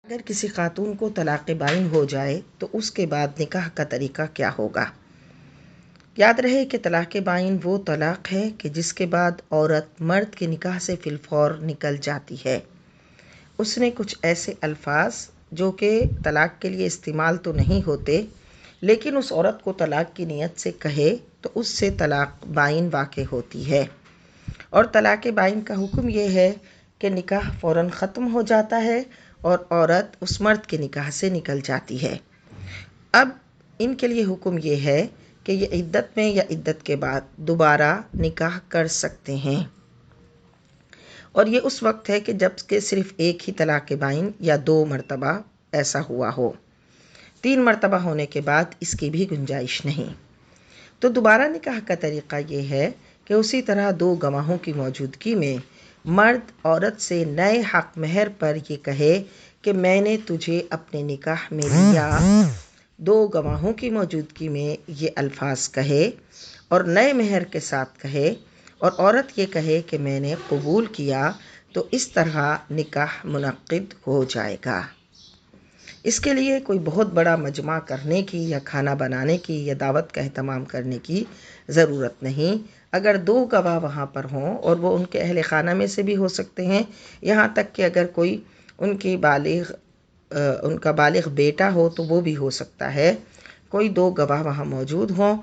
اگر کسی خاتون کو طلاق بائن ہو جائے تو اس کے بعد نکاح کا طریقہ کیا ہوگا؟ یاد رہے کہ طلاق بائن وہ طلاق ہے کہ جس کے بعد عورت مرد کے نکاح سے فی الفور نکل جاتی ہے۔ اس نے کچھ ایسے الفاظ جو کہ طلاق کے لیے استعمال تو نہیں ہوتے، لیکن اس عورت کو طلاق کی نیت سے کہے تو اس سے طلاق بائن واقع ہوتی ہے۔ اور طلاق بائن کا حکم یہ ہے کہ نکاح فوراً ختم ہو جاتا ہے اور عورت اس مرد کے نکاح سے نکل جاتی ہے۔ اب ان کے لیے حکم یہ ہے کہ یہ عدت میں یا عدت کے بعد دوبارہ نکاح کر سکتے ہیں، اور یہ اس وقت ہے کہ جب کہ صرف ایک ہی طلاق بائن یا 2 مرتبہ ایسا ہوا ہو۔ 3 مرتبہ ہونے کے بعد اس کی بھی گنجائش نہیں۔ تو دوبارہ نکاح کا طریقہ یہ ہے کہ اسی طرح 2 گواہوں کی موجودگی میں مرد عورت سے نئے حق مہر پر یہ کہے کہ میں نے تجھے اپنے نکاح میں لیا۔ 2 گواہوں کی موجودگی میں یہ الفاظ کہے اور نئے مہر کے ساتھ کہے، اور عورت یہ کہے کہ میں نے قبول کیا، تو اس طرح نکاح منعقد ہو جائے گا۔ اس کے لیے کوئی بہت بڑا مجمع کرنے کی یا کھانا بنانے کی یا دعوت کا اہتمام کرنے کی ضرورت نہیں۔ اگر 2 گواہ وہاں پر ہوں اور وہ ان کے اہل خانہ میں سے بھی ہو سکتے ہیں، یہاں تک کہ اگر کوئی ان کا بالغ بیٹا ہو تو وہ بھی ہو سکتا ہے۔ کوئی 2 گواہ وہاں موجود ہوں